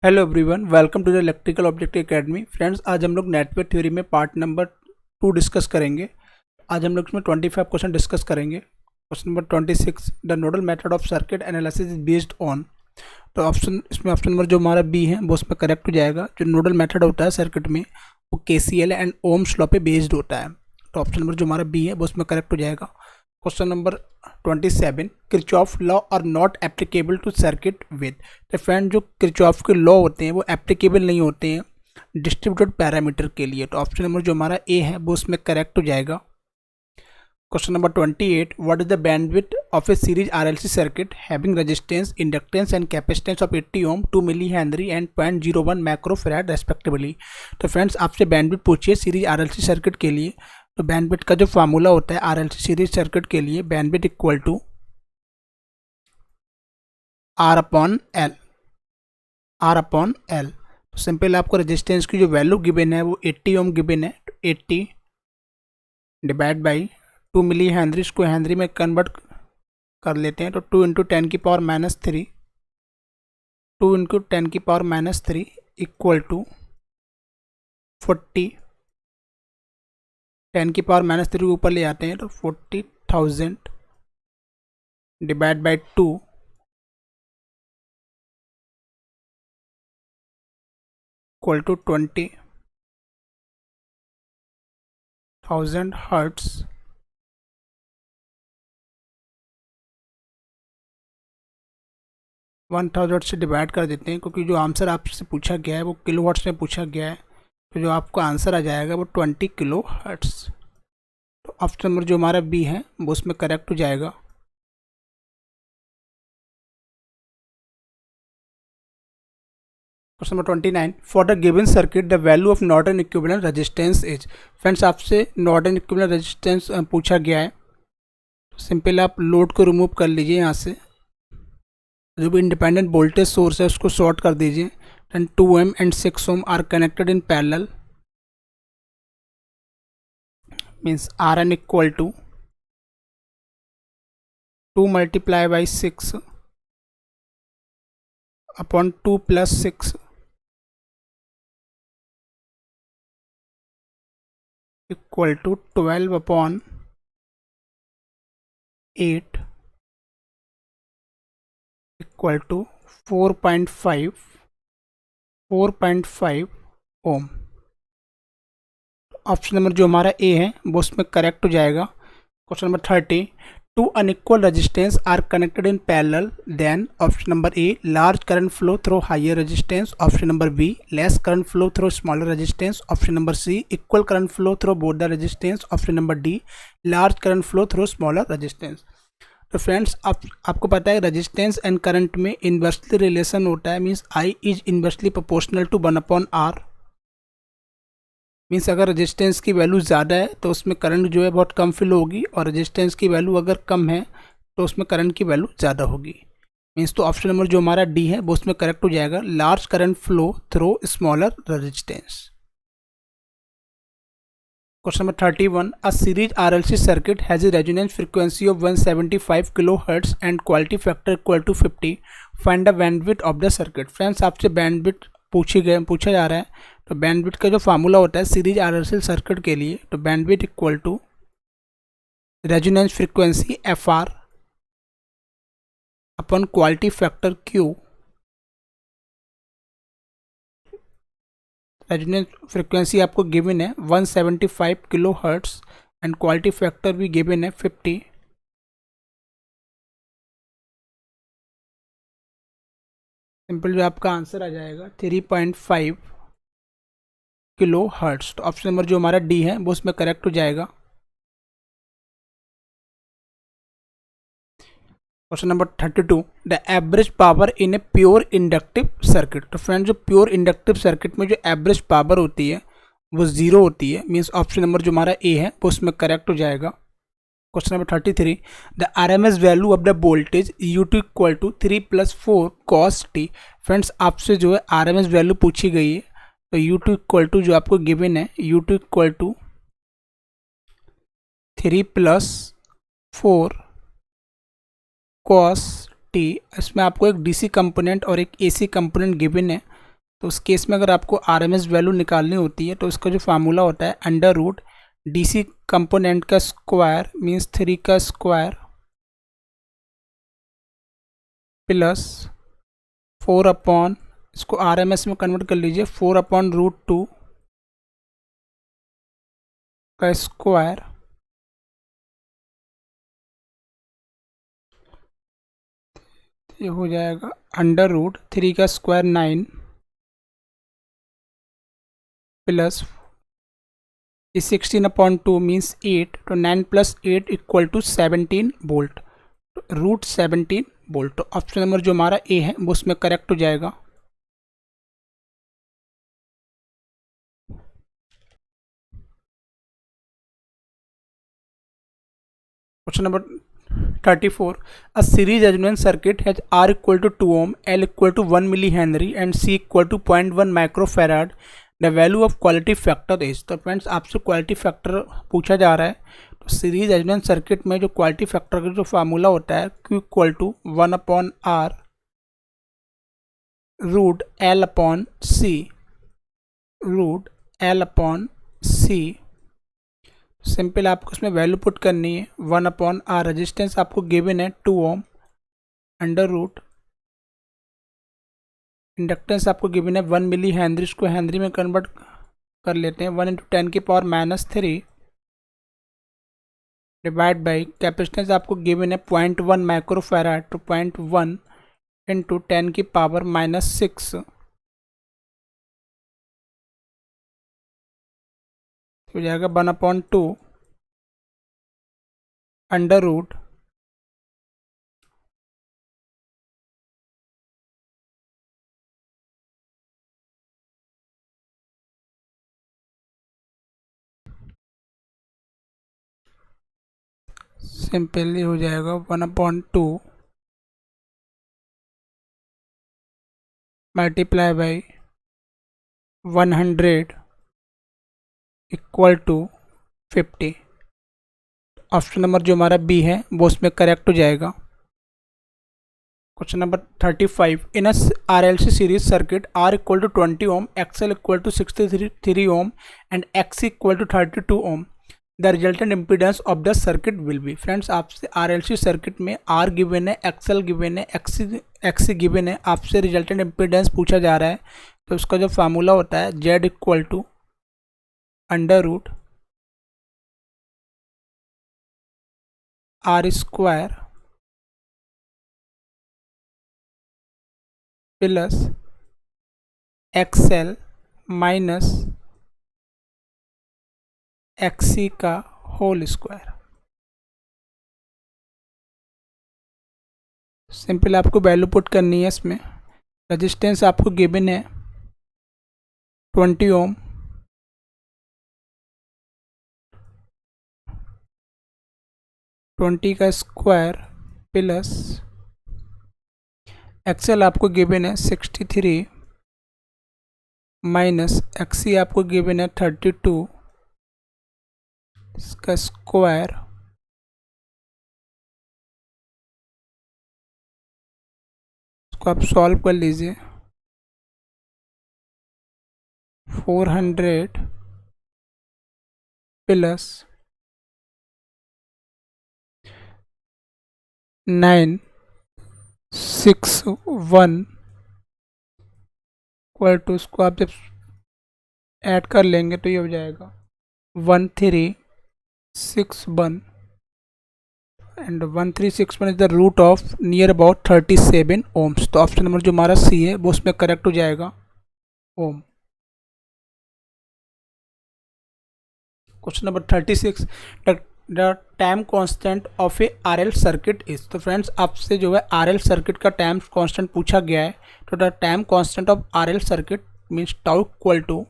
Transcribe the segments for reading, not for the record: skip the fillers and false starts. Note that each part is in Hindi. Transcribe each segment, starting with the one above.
Hello everyone, welcome to the electrical object academy. Friends, आज हम लोग नेटवर्क थ्योरी में पार्ट नंबर 2 डिस्कस करेंगे। आज हम लोग इसमें 25 क्वेश्चन डिस्कस करेंगे। Question number 26, the nodal method of circuit analysis is based on. तो ऑप्शन नंबर जो हमारा बी है वो उसमें करेक्ट हो जाएगा। जो नोडल मेथड होता है सर्किट में वो केसीएल एंड ओम्स लॉ पे बेस्ड होता है। तो ऑप्शन नंबर जो हमारा बी है वो उसमें करेक्ट हो जाएगा। Question number 27, Kirchhoff law are not applicable to circuit with. तो फ्रेंड, जो किरचॉफ के लॉ होते हैं वो एप्लीकेबल नहीं होते हैं डिस्ट्रीब्यूटेड पैरामीटर के लिए। तो ऑप्शन नंबर जो हमारा ए है वो उसमें करेक्ट हो जाएगा। Question number 28, what is the bandwidth of a series RLC circuit having resistance, inductance and capacitance of 80 ohm, 2 milli henry and 0.01 microfarad respectively. तो फ्रेंड्स, आपसे बैंडविड्थ पूछिए सीरीज आरएलसी सर्किट के लिए। तो बैंडविड्थ का जो फार्मूला होता है आरएलसी सीरीज सर्किट के लिए, bandwidth equal to R upon L. तो सिंपल आपको रेजिस्टेंस की जो वैल्यू गिवन है वो 80 ओम गिवन है। तो 80 डिवाइड बाई 2 मिली हेनरी, इसको हेनरी में कन्वर्ट कर लेते हैं। तो 2 इंटू 10 की पावर माइनस 3, 2 इंटू 10 की पावर माइनस 3 इक्वल टू 40, 10 की पावर माइनस 3 ऊपर ले आते हैं तो 40,000 divide by 2 equal to 20,000 hertz. 1000 से डिवाइड कर देते हैं क्योंकि जो आंसर आपसे पूछा गया है वो किलो हर्ट्स में पूछा गया है। तो जो आपको आंसर आ जाएगा वो 20 किलो हर्ट्स। तो ऑप्शन नंबर जो हमारा बी है वो उसमें करेक्ट हो जाएगा। Question number 29, for the given circuit the value of Norton equivalent resistance is. Friends, आपसे नॉर्टन इक्विवेलेंट रेजिस्टेंस पूछा गया है। सिंपल आप लोड को रिमूव कर लीजिए, यहाँ से जो भी इंडिपेंडेंट वोल्टेज सोर्स है उसको शॉर्ट कर दीजिए। And 2 ohm and 6 ohm are connected in parallel, means Rn equal to 2 multiply by 6 upon 2 plus 6 equal to 12 upon 8 equal to 4.5 ohm. Option number जो हमारा ए है वो उसमें करेक्ट हो जाएगा। Question number 30, two unequal resistance are connected in parallel, then option number A large current flow through higher resistance, option number B less current flow through smaller resistance, option number C equal current flow through both the resistance, option number D large current flow through smaller resistance. तो फ्रेंड्स, आपको पता है रेजिस्टेंस एंड करंट में इन्वर्सली रिलेशन होता है, means I is inversely proportional to 1/r। Means अगर रेजिस्टेंस की वैल्यू ज़्यादा है तो उसमें करंट जो है बहुत कम फ्लो होगी, और रेजिस्टेंस की वैल्यू अगर कम है तो उसमें करंट की वैल्यू ज़्यादा होगी। मीन्स तो ऑप्शन नंबर जो हमारा डी है वो उसमें करेक्ट हो जाएगा, large current flow through smaller resistance. Question number 31, a series RLC circuit has a resonance frequency of 175 kilo hertz and quality factor equal to 50, find the bandwidth of the circuit. Friends, आपसे बैंडविड्थ पूछा जा रहा है। तो बैंडविड्थ का जो फार्मूला होता है सीरीज आरएलसी सर्किट के लिए, तो bandwidth equal to resonance frequency FR upon quality factor Q। Resonance frequency आपको गिवन है 175 kilo hertz and quality factor भी गिवन है 50। सिंपल जो आपका आंसर आ जाएगा 3.5 किलो हर्ट्स। तो ऑप्शन नंबर जो हमारा डी है वो उसमें करेक्ट हो जाएगा। Question number 32, the average power in a pure inductive circuit. तो फ्रेंड, जो प्योर इंडक्टिव सर्किट में जो एवरेज पावर होती है वो 0 होती है, मीन्स ऑप्शन नंबर जो हमारा ए है वो उसमें करेक्ट हो जाएगा। Question number 33, the RMS value of the voltage U2 equal to 3 + 4 cos t। Friends, आपसे जो है RMS वैल्यू पूछी गई है। तो U2 इक्वल टू जो आपको गिवन है U2 equal to 3 + 4 cos t। इसमें आपको एक DC कंपोनेंट और एक AC कंपोनेंट गिवन है। तो उस केस में अगर आपको RMS वैल्यू निकालनी होती है तो इसका जो फार्मूला होता है अंडर रूट DC कंपोनेंट का स्क्वायर मीन्स 3 का स्क्वायर प्लस 4 अपॉन, इसको RMS में कन्वर्ट कर लीजिए, 4 अपॉन √2 का स्क्वायर ये हो जाएगा अंडर रूट 3 का स्क्वायर 9 प्लस 16 अपॉन 2 मीन्स 8, तो 9 plus 8 equal to 17 volt, √17 volt. तो ऑप्शन नंबर जो हमारा ए है वो उसमें करेक्ट हो जाएगा। Question number 34, a series resonance circuit has R equal to 2 ohm, L equal to 1 millihenry and C equal to 0.1 microfarad. The value of quality factor is, तो फ्रेंड्स आपसे क्वालिटी फैक्टर पूछा जा रहा है। तो सीरीज रेजोनेंस सर्किट में जो क्वालिटी फैक्टर का जो फार्मूला होता है Q equal to 1 upon R root L upon C। Simple आपको उसमें वैल्यू पुट करनी है। 1 अपॉन आर रेजिस्टेंस आपको गिवन है 2 ओम, अंडर रूट इंडक्टेंस आपको गिवन है 1 मिली हेनरी, इसको हेनरी में कन्वर्ट कर लेते हैं, 1 इंटू 10 की पावर -3 डिवाइड बाई कैपेसिटेंस आपको गिवन है 0.1 माइक्रोफैराड, तो 0.1 इंटू 10 की पावर -6 हो जाएगा 1/2 अंडर रूट सिंपली हो जाएगा 1/2 multiply by 100 equal to 50। Option number जो हमारा बी है वो उसमें करेक्ट हो जाएगा। Question number 35, in RLC series circuit R equal to 20 ohm, XL equal to 63 ohm and XC equal to 32 ohm, the resultant impedance of the circuit will be. Friends आपसे RLC सर्किट में R गिवन है, XL गिवन है, XC गिवन है, आपसे रिजल्टेंट इम्पीडेंस पूछा जा रहा है। तो उसका जो फार्मूला होता है Z equal to under root R square plus XL minus XC का होल स्क्वायर। सिंपल आपको वैल्यू पुट करनी है इसमें। रेजिस्टेंस आपको गिवन है 20 ओम, ट्वेंटी का स्क्वायर प्लस XL आपको गिवन है 63 माइनस XC आपको गिवन है 32, इसका स्क्वायर इसको आप सॉल्व कर लीजिए। 400 प्लस 961 इक्वल टू, इसको आप जब ऐड कर लेंगे तो ये हो जाएगा 1361 and 1361 is the root of near about 37 ohms. तो ऑप्शन नंबर जो हमारा सी है वो उसमें करेक्ट हो जाएगा, ohm. Question number 36, the time constant of a RL circuit is. तो फ्रेंड्स आपसे जो है RL सर्किट का टाइम कांस्टेंट पूछा गया है। तो the time constant of RL circuit means tau equal to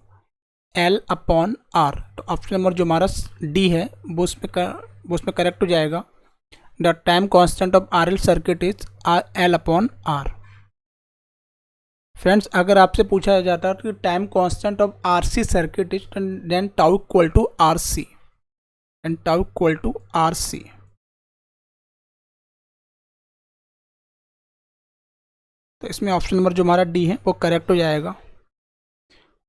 L upon R। तो ऑप्शन नंबर जो हमारा डी है वो उसमें करेक्ट हो जाएगा। The time constant of RL circuit is L upon R। Friends अगर आपसे पूछा जाता है कि time constant of RC circuit is, then tau equal to RC and tau equal to RC। तो इसमें ऑप्शन नंबर जो हमारा डी है वो करेक्ट हो जाएगा।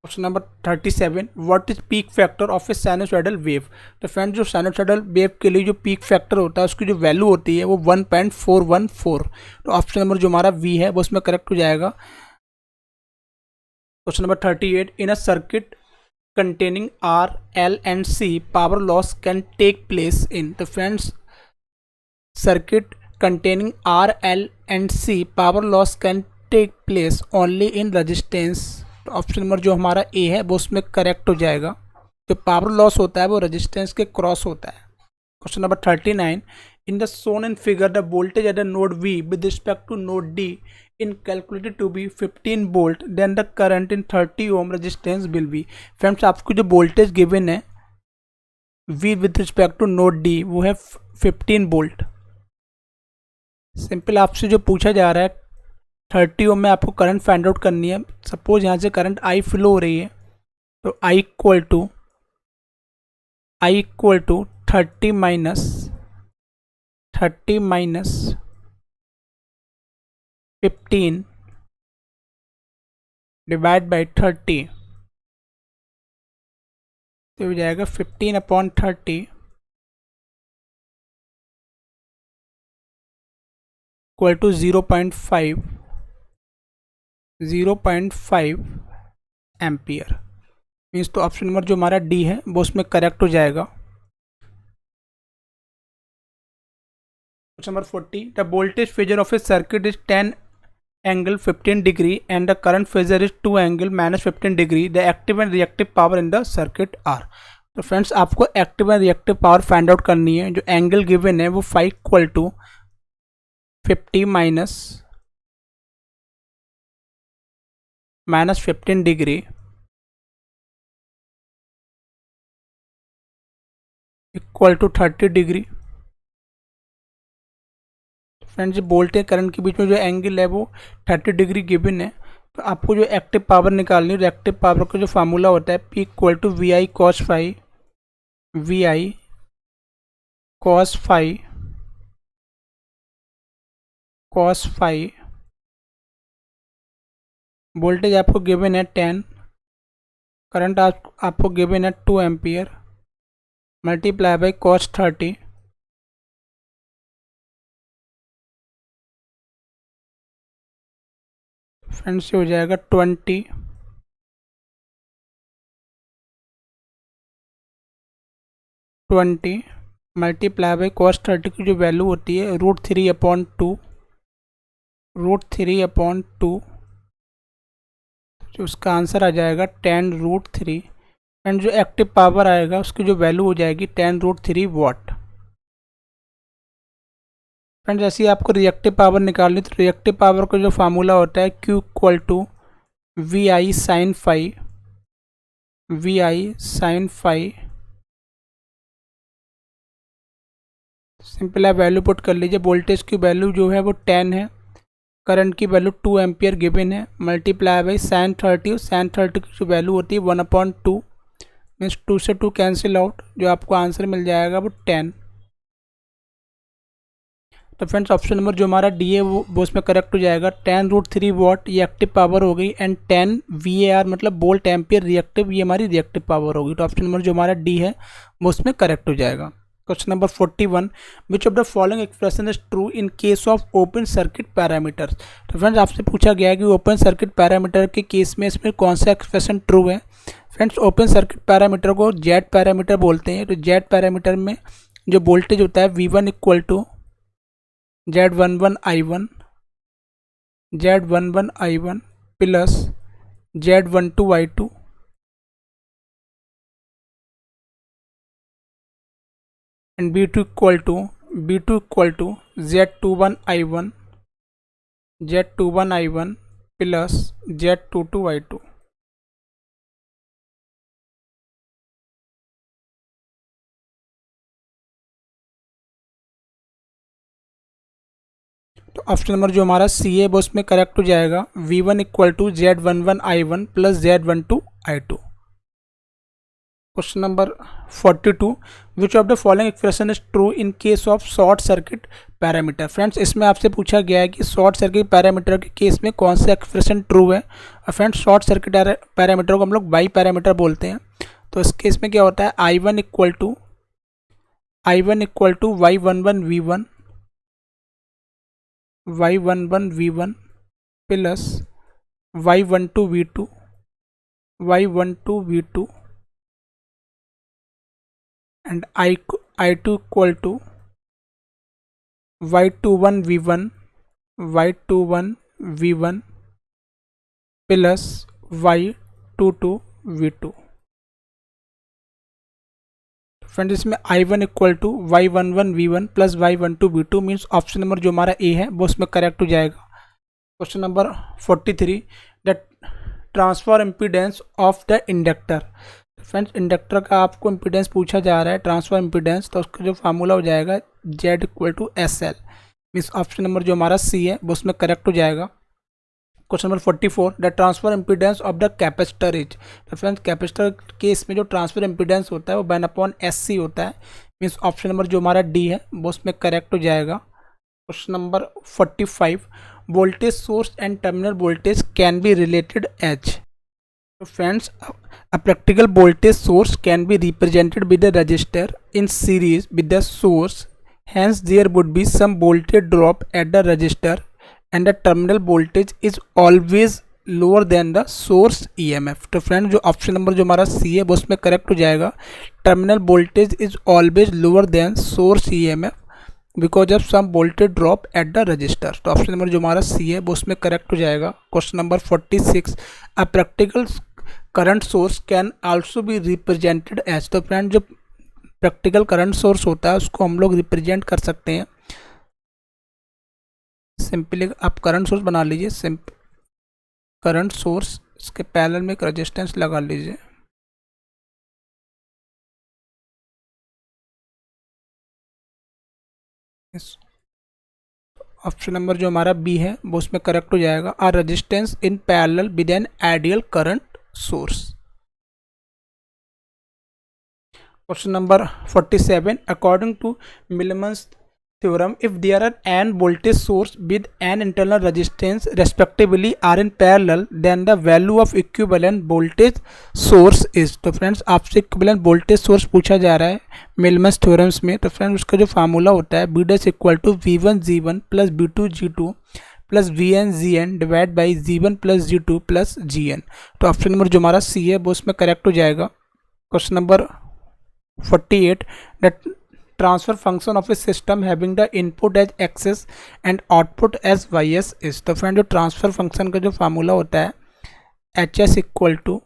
Question number 37, what is peak factor of A sinusoidal wave. तो फ्रेंड्स जो साइनसॉइडल वेव के लिए जो पीक फैक्टर होता है उसकी जो वैल्यू होती है वो 1.414। तो ऑप्शन नंबर जो हमारा वी है वो उसमें करेक्ट हो जाएगा। Question number 38, in a circuit containing R, L and C, power loss can take place in। तो friends circuit containing R, L and C, power loss can take place only in resistance। तो ऑप्शन नंबर जो हमारा ए है वो उसमें करेक्ट हो जाएगा। जो पावर लॉस होता है वो रेजिस्टेंस के क्रॉस होता है। Question number 39, in the shown in figure the voltage at the node V with respect to node D in calculated to be 15 volt, then the current in 30 ohm resistance will be। Friends आपको जो वोल्टेज गिवन है V with respect to node D वो है 15 वोल्ट। सिंपल आपसे जो पूछा जा रहा है 30 ओम में आपको करंट फाइंड आउट करनी है। सपोज यहाँ से करंट I फ्लो हो रही है तो I equal to 30 minus 15 divide by 30 तो हो जाएगा 15/30 इक्वल टू 0.5 एम्पियर मीन्स। तो ऑप्शन नंबर जो हमारा डी है वो उसमें करेक्ट हो जाएगा। Question number 40, the voltage phasor of a circuit is 10 angle 15 degree and the current phasor is 2 angle -15 degree। the active and reactive power in the circuit are। तो फ्रेंड्स आपको active and reactive power find out करनी है। जो एंगल गिवन है वो 5 equal to 50 -15 degree equal to 30 degree. Friends voltage current के बीच में जो एंगल है वो 30 डिग्री गिवन है। तो आपको जो एक्टिव पावर निकालनी है, रिएक्टिव पावर का जो फार्मूला होता है P equal to VI cos phi। Voltage आपको गिवन है 10, करंट आपको गिवन है 2 ampere multiply by cos 30। Friends हो जाएगा 20 मल्टीप्लाई बाई cos 30 की जो वैल्यू होती है √3/2 जो उसका आंसर आ जाएगा 10√3। एंड जो एक्टिव पावर आएगा उसकी जो वैल्यू हो जाएगी 10√3 वाट। फ्रेंड्स ऐसे ही आपको रिएक्टिव पावर निकालनी, तो रिएक्टिव पावर का जो फार्मूला होता है Q equal to VI sin phi। Simple आप वैल्यू पुट कर लीजिए। वोल्टेज की वैल्यू जो है वो 10 है, करंट की वैल्यू 2 एम्पियर गिवन है मल्टीप्लाई बाई sin 30। sin 30 की जो वैल्यू होती है 1/2 मीन्स 2 से 2 कैंसिल आउट, जो आपको आंसर मिल जाएगा वो 10। तो फ्रेंड्स ऑप्शन नंबर जो हमारा डी है वो उसमें करेक्ट हो जाएगा। 10√3 वाट ये एक्टिव पावर हो गई एंड 10 VAR मतलब वोल्ट एम्पियर रिएक्टिव, ये हमारी रिएक्टिव पावर होगी। तो ऑप्शन नंबर जो हमारा डी है वो उसमें करेक्ट हो जाएगा। Question number 41, which of the following expression is true in case of open circuit parameters. तो फ्रेंड्स आपसे पूछा गया है कि ओपन सर्किट पैरामीटर के केस में इसमें कौन सा एक्सप्रेशन ट्रू है। फ्रेंड्स ओपन सर्किट पैरामीटर को जेड पैरामीटर बोलते हैं। तो जेड पैरामीटर में जो वोल्टेज होता है V1 equal to Z11 I1 plus Z12 I2 and B2 equal to Z21 I1 plus Z22 I2। तो ऑप्शन नंबर जो हमारा सी है वो उसमें करेक्ट हो जाएगा। V1 equal to Z11 I1 plus Z12 I2। Question number 42, which of the following expression is true in case of short circuit parameter. Friends इसमें आपसे पूछा गया है कि शॉर्ट सर्किट पैरामीटर के केस में कौन सा एक्सप्रेशन ट्रू है। और फ्रेंड्स शॉर्ट सर्किट पैरामीटर को हम लोग बाई पैरामीटर बोलते हैं। तो इस केस में क्या होता है, I1 equal to Y11 V1 Y11 V1 plus Y12 V2 Y12 V2 and I2 equal to Y21 V1 Y21 V1 plus Y22 V2। Friends इसमें I1 equal to Y11 V1 plus Y12 V2 means option number जो हमारा ए है वो उसमें करेक्ट हो जाएगा। Question number 43, the transfer impedance of the inductor. Friends inductor का आपको इम्पीडेंस पूछा जा रहा है, ट्रांसफर इम्पीडेंस, तो उसका जो फार्मूला हो जाएगा Z equal to SL means option number जो हमारा सी है वो उसमें करेक्ट हो जाएगा। Question number 44, the transfer impedance of the capacitor is. तो फ्रेंड्स कैपेसिटर केस में जो ट्रांसफर इम्पीडेंस होता है वो 1/SC होता है मीन्स ऑप्शन नंबर जो हमारा डी है वो उसमें करेक्ट हो जाएगा। Question number 45, voltage source and terminal voltage can be related as. तो friends a practical voltage source can be represented with a resistor in series with the source, hence there would be some voltage drop at the resistor and the terminal voltage is always lower than the source EMF। तो फ्रेंड जो ऑप्शन नंबर जो हमारा सी है वो उसमें करेक्ट हो जाएगा, terminal voltage is always lower than source EMF because of some voltage drop at the resistor. तो ऑप्शन नंबर जो हमारा सी है वो उसमें करेक्ट हो जाएगा। Question number 46, a practical current source can also be represented as. तो फ्रेंड जो प्रैक्टिकल करंट सोर्स होता है उसको हम लोग रिप्रेजेंट कर सकते हैं, सिंपली आप करंट सोर्स बना लीजिए, करंट सोर्स इसके पैरेलल में एक रेजिस्टेंस लगा लीजिए। ऑप्शन नंबर जो हमारा बी है वो उसमें करेक्ट हो जाएगा, R resistance in parallel with an ideal current source. Question number 47, according to Millman's theorem, if there are n voltage source with n internal resistance respectively are in parallel then the value of equivalent voltage source is। तो फ्रेंड्स आपसे इक्विवेलेंट वोल्टेज सोर्स पूछा जा रहा है मिलमन्स थ्योरम्स में। तो फ्रेंड्स उसका जो फार्मूला होता है B' equal to V1 G1 plus B2 G2 plus Vn Gn divide by G1 plus G2 plus Gn। तो ऑप्शन नंबर जो हमारा सी है वो उसमें करेक्ट हो जाएगा। Question number 48, that transfer function of a system having the input as X S and output as ys इज। तो फ्रेंड जो ट्रांसफर फंक्शन का जो फार्मूला होता है HS equal to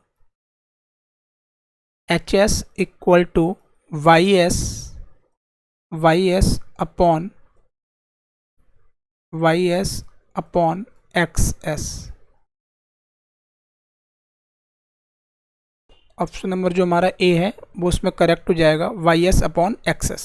ys upon XS। Option number जो हमारा ए है वो उसमें करेक्ट हो जाएगा ys upon XS।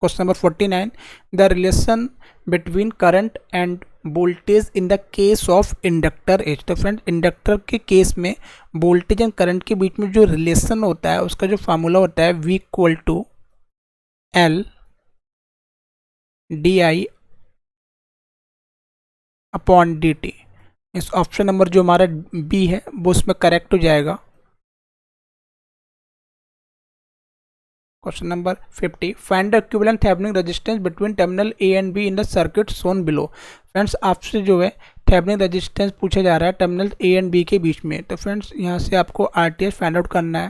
Question number 49, the relation between current and voltage in the case of inductor as. तो फ्रेंड इंडक्टर के केस में वोल्टेज एंड करंट के बीच में जो रिलेशन होता है उसका जो फार्मूला होता है V equal to L DI upon DT। इस ऑप्शन नंबर जो हमारा बी है वो उसमें करेक्ट हो जाएगा। Question number 50, find the equivalent Thevenin resistance between terminal A and B in the circuit shown below. Friends आपसे जो है थेवेनिन रेजिस्टेंस पूछा जा रहा है टर्मिनल ए एंड बी के बीच में। तो फ्रेंड्स यहाँ से आपको RTH फाइंड आउट करना है।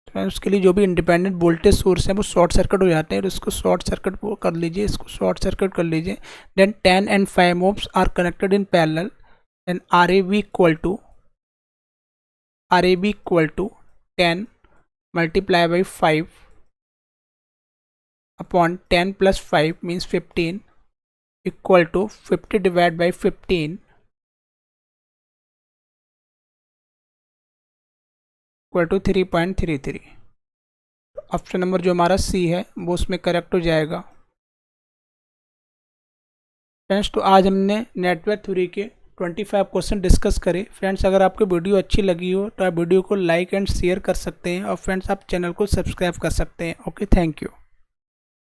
फ्रेंड्स उसके लिए जो भी इंडिपेंडेंट वोल्टेज सोर्स है वो शॉर्ट सर्किट हो जाते हैं, तो इसको शॉर्ट सर्किट कर लीजिए, इसको शॉर्ट सर्किट कर लीजिए। Then 10 and 5 ohms are connected in parallel, then RAB equal to 10 multiply by 5 upon 10 plus 5 means 15 equal to 50 divided by 15 equal to 3.33। Option number जो हमारा सी है वो उसमें करेक्ट हो जाएगा। फ्रेंड्स तो आज हमने नेटवर्क थ्योरी के 25 क्वेश्चन डिस्कस करे। फ्रेंड्स अगर आपको वीडियो अच्छी लगी हो तो आप वीडियो को लाइक एंड शेयर कर सकते हैं और फ्रेंड्स आप चैनल को सब्सक्राइब कर सकते हैं। Okay, thank you.